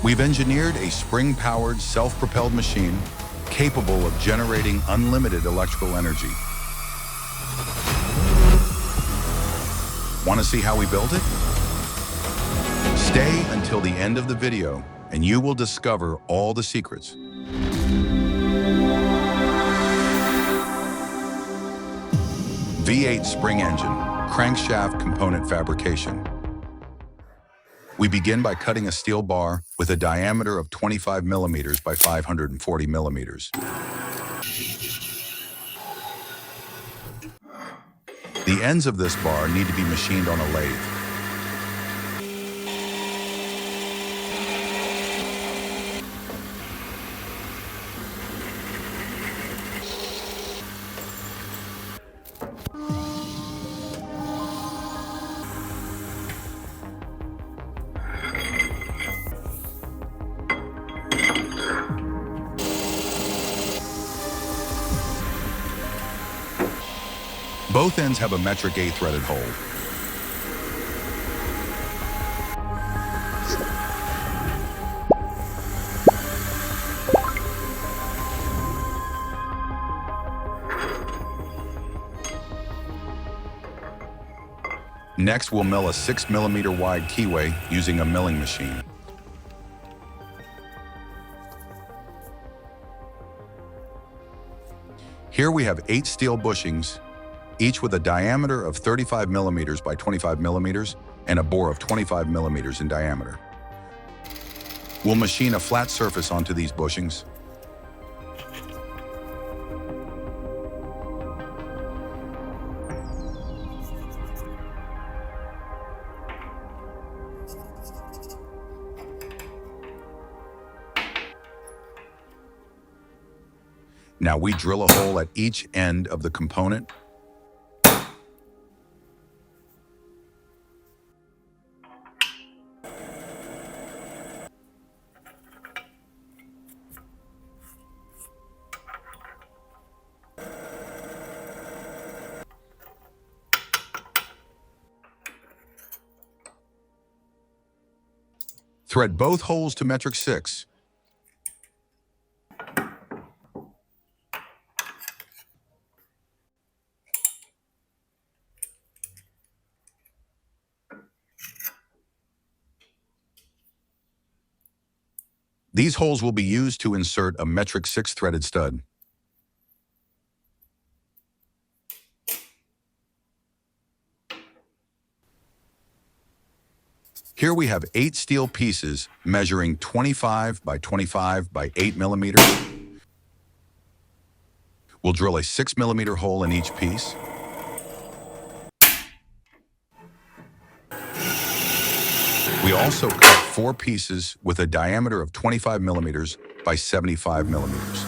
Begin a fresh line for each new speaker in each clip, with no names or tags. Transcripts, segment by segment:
We've engineered a spring-powered, self-propelled machine capable of generating unlimited electrical energy. Want to see how we built it? Stay until the end of the video and you will discover all the secrets. V8 spring engine, crankshaft component fabrication. We begin by cutting a steel bar with a diameter of 25 millimeters by 540 millimeters. The ends of this bar need to be machined on a lathe. Both ends have a metric 8-threaded hole. Next, we'll mill a 6 millimeter wide keyway using a milling machine. Here we have 8 steel bushings, each with a diameter of 35 millimeters by 25 millimeters and a bore of 25 millimeters in diameter. We'll machine a flat surface onto these bushings. Now we drill a hole at each end of the component. Thread both holes to metric 6. These holes will be used to insert a metric 6 threaded stud. Here we have 8 steel pieces measuring 25 by 25 by 8 millimeters. We'll drill a 6 millimeter hole in each piece. We also cut 4 pieces with a diameter of 25 millimeters by 75 millimeters.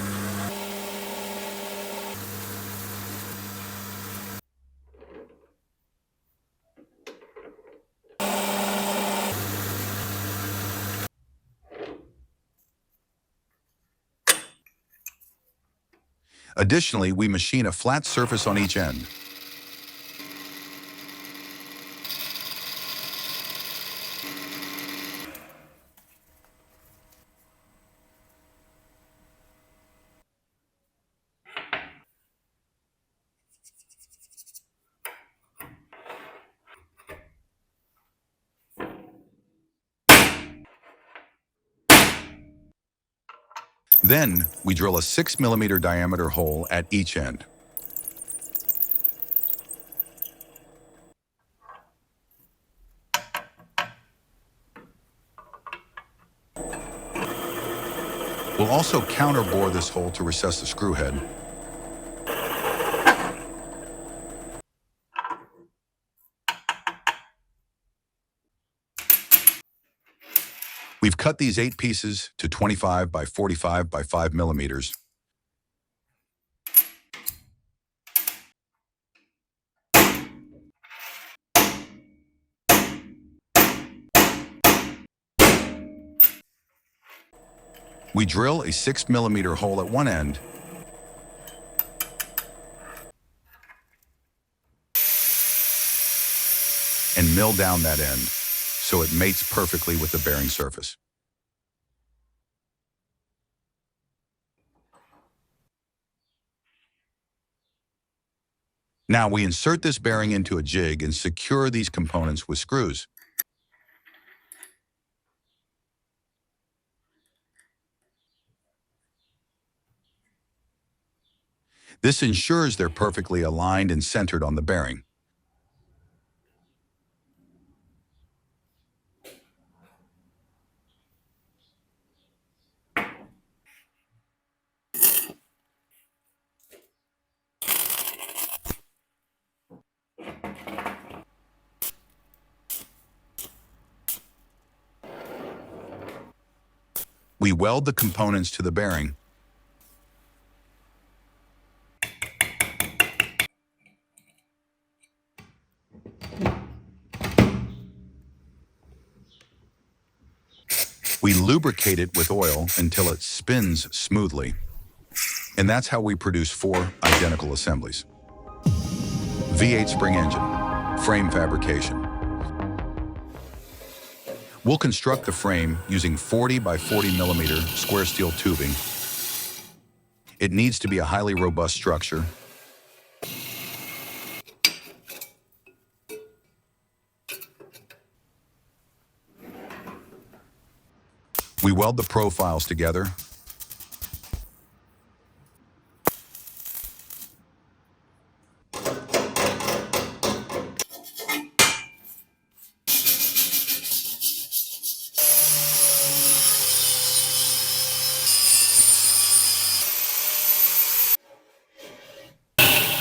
Additionally, we machine a flat surface on each end. Then, we drill a 6 millimeter diameter hole at each end. We'll also counterbore this hole to recess the screw head. We've cut these 8 pieces to 25 by 45 by 5 millimeters. We drill a 6 millimeter hole at one end and mill down that end so it mates perfectly with the bearing surface. Now we insert this bearing into a jig and secure these components with screws. This ensures they're perfectly aligned and centered on the bearing. We weld the components to the bearing. We lubricate it with oil until it spins smoothly. And that's how we produce 4 identical assemblies. V8 spring engine, frame fabrication. We'll construct the frame using 40 by 40 millimeter square steel tubing. It needs to be a highly robust structure. We weld the profiles together.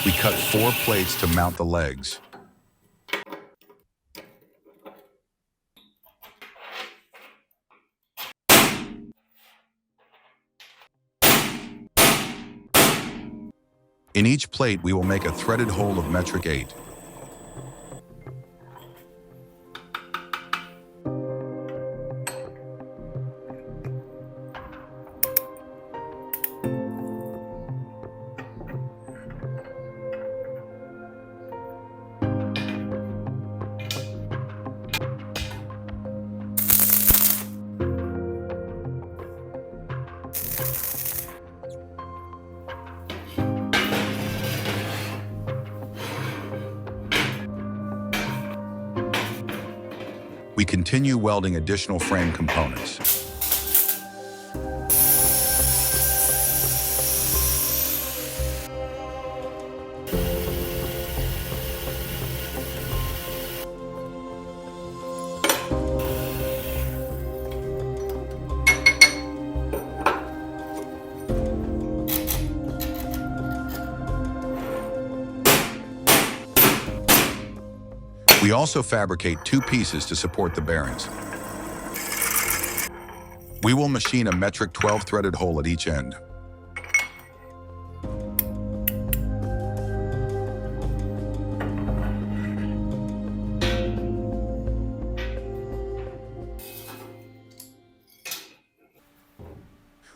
We cut 4 plates to mount the legs. In each plate, we will make a threaded hole of metric 8. We continue welding additional frame components. We also fabricate 2 pieces to support the bearings. We will machine a metric 12 threaded hole at each end.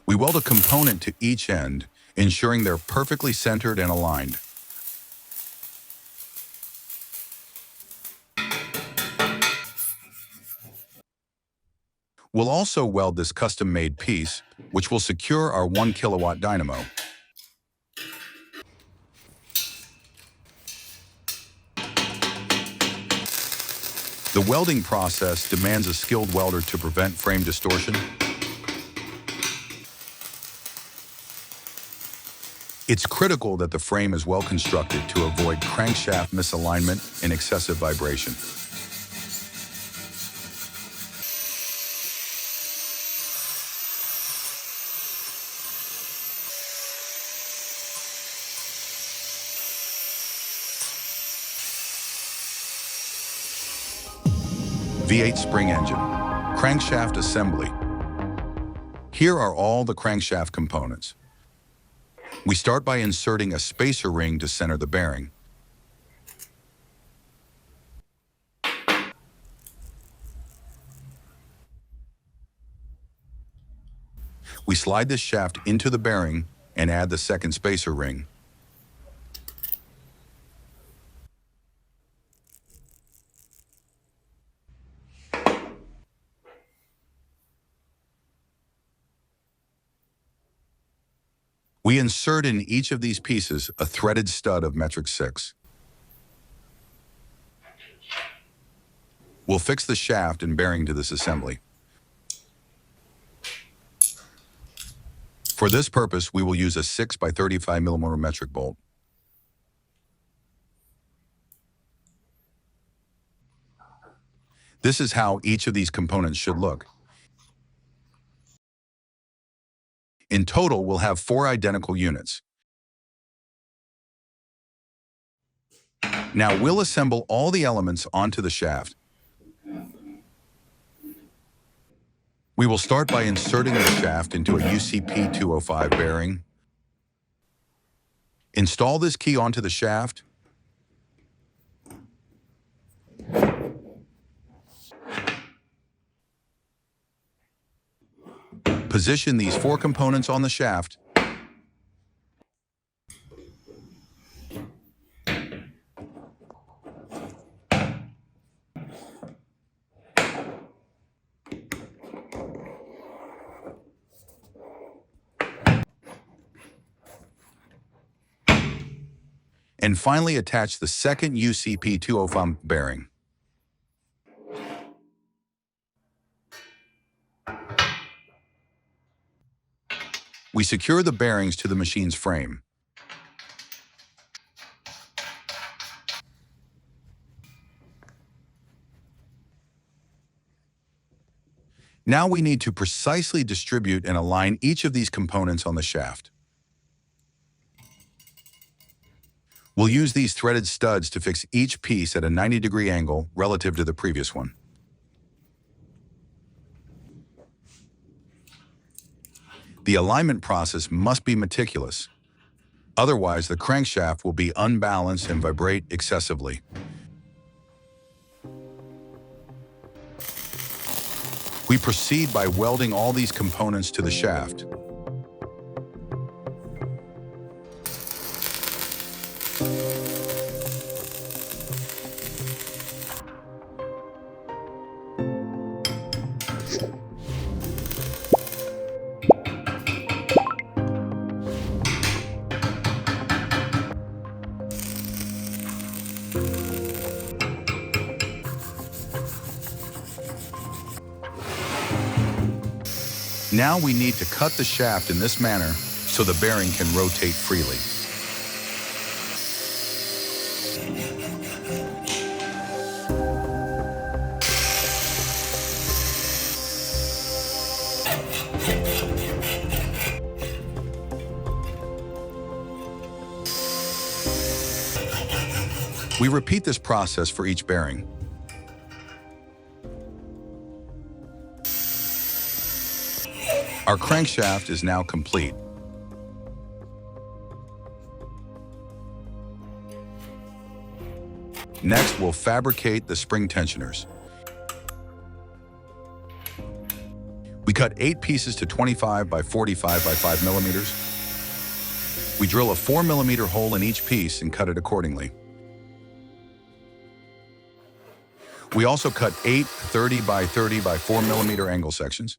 We weld a component to each end, ensuring they're perfectly centered and aligned. We'll also weld this custom-made piece, which will secure our 1 kilowatt dynamo. The welding process demands a skilled welder to prevent frame distortion. It's critical that the frame is well constructed to avoid crankshaft misalignment and excessive vibration. V8 spring engine, crankshaft assembly. Here are all the crankshaft components. We start by inserting a spacer ring to center the bearing. We slide this shaft into the bearing and add the second spacer ring. We insert in each of these pieces a threaded stud of metric 6. We'll fix the shaft and bearing to this assembly. For this purpose, we will use a 6 by 35 millimeter metric bolt. This is how each of these components should look. In total, we'll have 4 identical units. Now we'll assemble all the elements onto the shaft. We will start by inserting the shaft into a UCP 205 bearing. Install this key onto the shaft. Position these 4 components on the shaft. And finally attach the second UCP 205 bearing. We secure the bearings to the machine's frame. Now we need to precisely distribute and align each of these components on the shaft. We'll use these threaded studs to fix each piece at a 90-degree angle relative to the previous one. The alignment process must be meticulous. Otherwise, the crankshaft will be unbalanced and vibrate excessively. We proceed by welding all these components to the shaft. Now we need to cut the shaft in this manner so the bearing can rotate freely. We repeat this process for each bearing. Our crankshaft is now complete. Next, we'll fabricate the spring tensioners. We cut 8 pieces to 25 by 45 by 5 millimeters. We drill a 4 millimeter hole in each piece and cut it accordingly. We also cut 8 30 by 30 by 4 millimeter angle sections.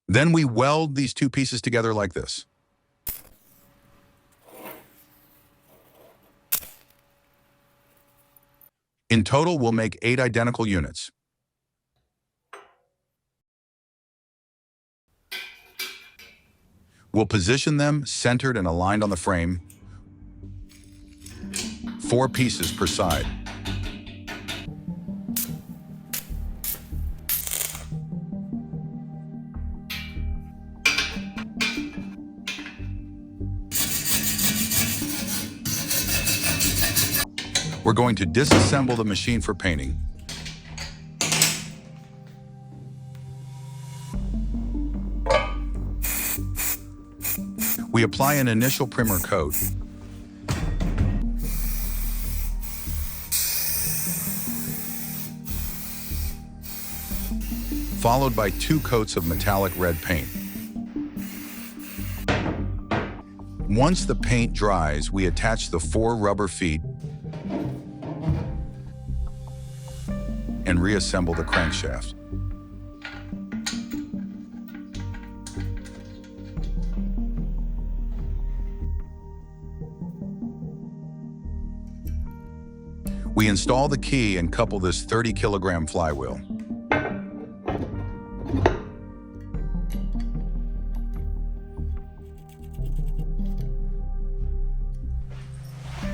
Then we weld these 2 pieces together like this. In total, we'll make 8 identical units. We'll position them centered and aligned on the frame, 4 pieces per side. We're going to disassemble the machine for painting. We apply an initial primer coat. Followed by 2 coats of metallic red paint. Once the paint dries, we attach the 4 rubber feet and reassemble the crankshaft. We install the key and couple this 30-kilogram flywheel.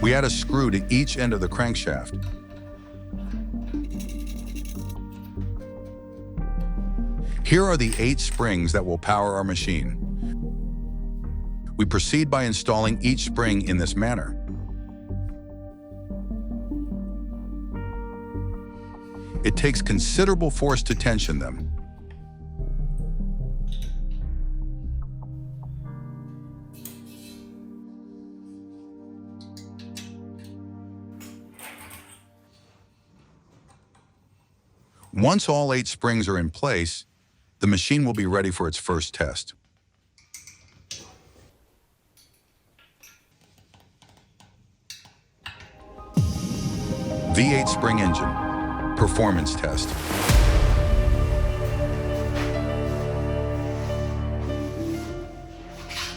We add a screw to each end of the crankshaft. Here are the 8 springs that will power our machine. We proceed by installing each spring in this manner. It takes considerable force to tension them. Once all 8 springs are in place, the machine will be ready for its first test. V8 spring engine, performance test.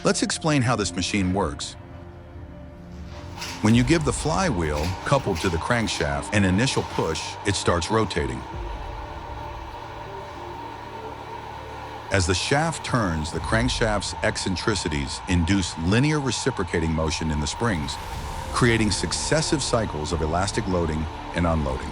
Let's explain how this machine works. When you give the flywheel, coupled to the crankshaft, an initial push, it starts rotating. As the shaft turns, the crankshaft's eccentricities induce linear reciprocating motion in the springs, creating successive cycles of elastic loading and unloading.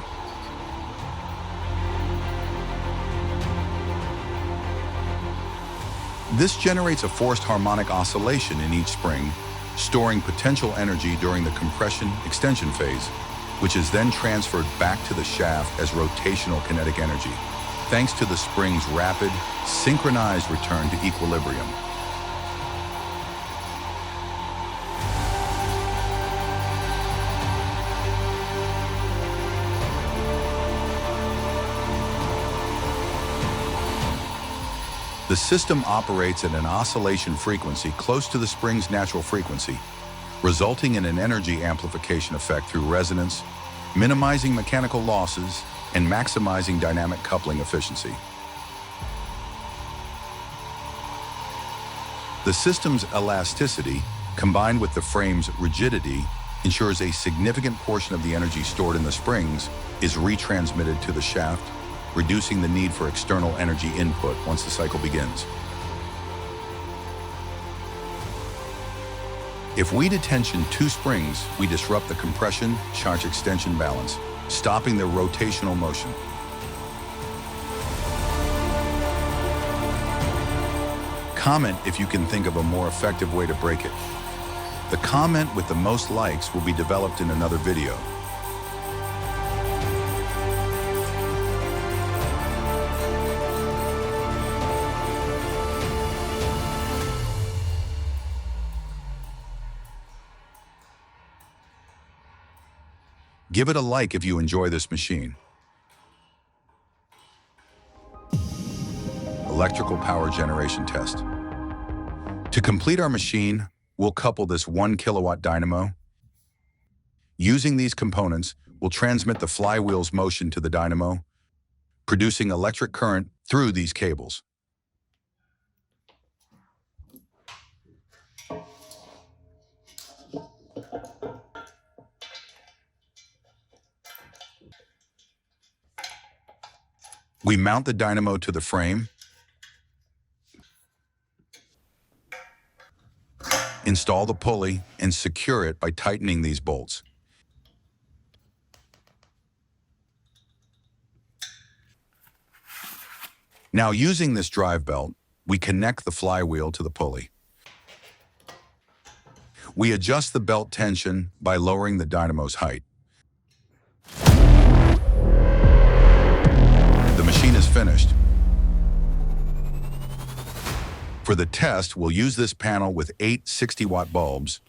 This generates a forced harmonic oscillation in each spring, storing potential energy during the compression-extension phase, which is then transferred back to the shaft as rotational kinetic energy, thanks to the spring's rapid, synchronized return to equilibrium. The system operates at an oscillation frequency close to the spring's natural frequency, resulting in an energy amplification effect through resonance, minimizing mechanical losses, and maximizing dynamic coupling efficiency. The system's elasticity, combined with the frame's rigidity, ensures a significant portion of the energy stored in the springs is retransmitted to the shaft, reducing the need for external energy input once the cycle begins. If we detension 2 springs, we disrupt the compression-charge-extension balance, stopping the rotational motion. Comment if you can think of a more effective way to break it. The comment with the most likes will be developed in another video. Give it a like if you enjoy this machine. Electrical power generation test. To complete our machine, we'll couple this 1 kilowatt dynamo. Using these components, we'll transmit the flywheel's motion to the dynamo, producing electric current through these cables. We mount the dynamo to the frame, install the pulley, and secure it by tightening these bolts. Now, using this drive belt, we connect the flywheel to the pulley. We adjust the belt tension by lowering the dynamo's height. The machine is finished. For the test, we'll use this panel with 8 60-watt bulbs.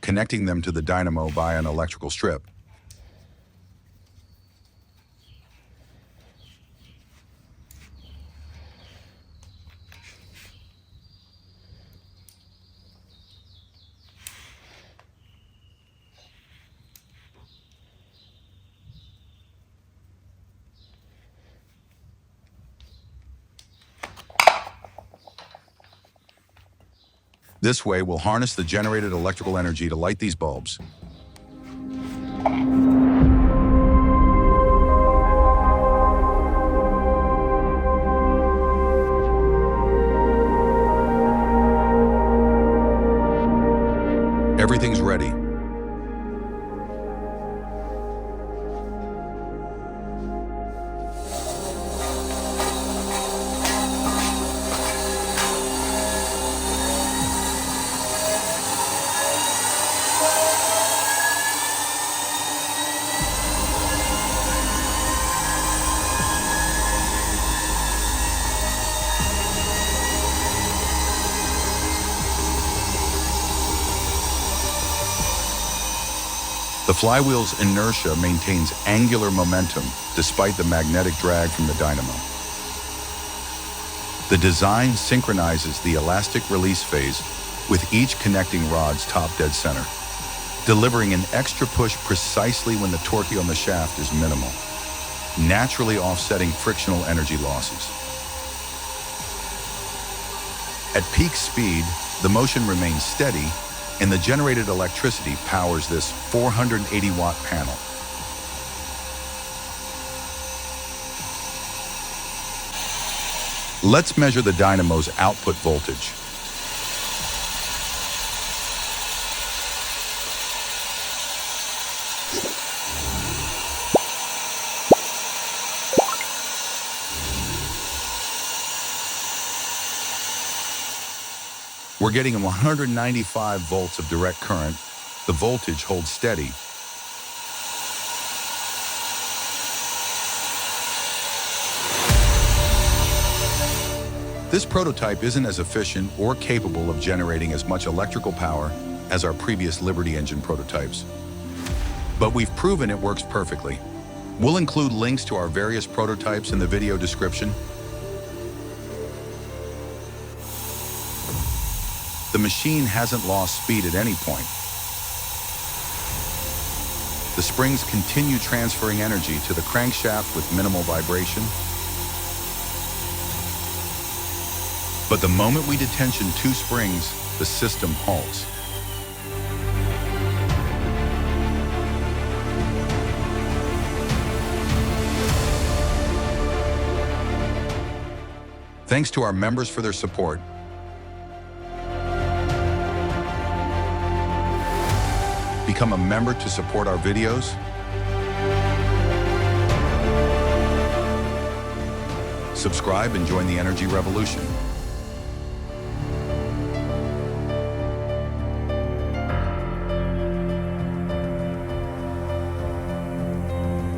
Connecting them to the dynamo via an electrical strip. This way, we'll harness the generated electrical energy to light these bulbs. Everything's ready. The flywheel's inertia maintains angular momentum despite the magnetic drag from the dynamo. The design synchronizes the elastic release phase with each connecting rod's top dead center, delivering an extra push precisely when the torque on the shaft is minimal, naturally offsetting frictional energy losses. At peak speed, the motion remains steady, and the generated electricity powers this 480-watt panel. Let's measure the dynamo's output voltage. We're getting 195 volts of direct current. The voltage holds steady. This prototype isn't as efficient or capable of generating as much electrical power as our previous Liberty engine prototypes. But we've proven it works perfectly. We'll include links to our various prototypes in the video description. The machine hasn't lost speed at any point. The springs continue transferring energy to the crankshaft with minimal vibration. But the moment we detension two springs, the system halts. Thanks to our members for their support. Become a member to support our videos. Subscribe and join the energy revolution.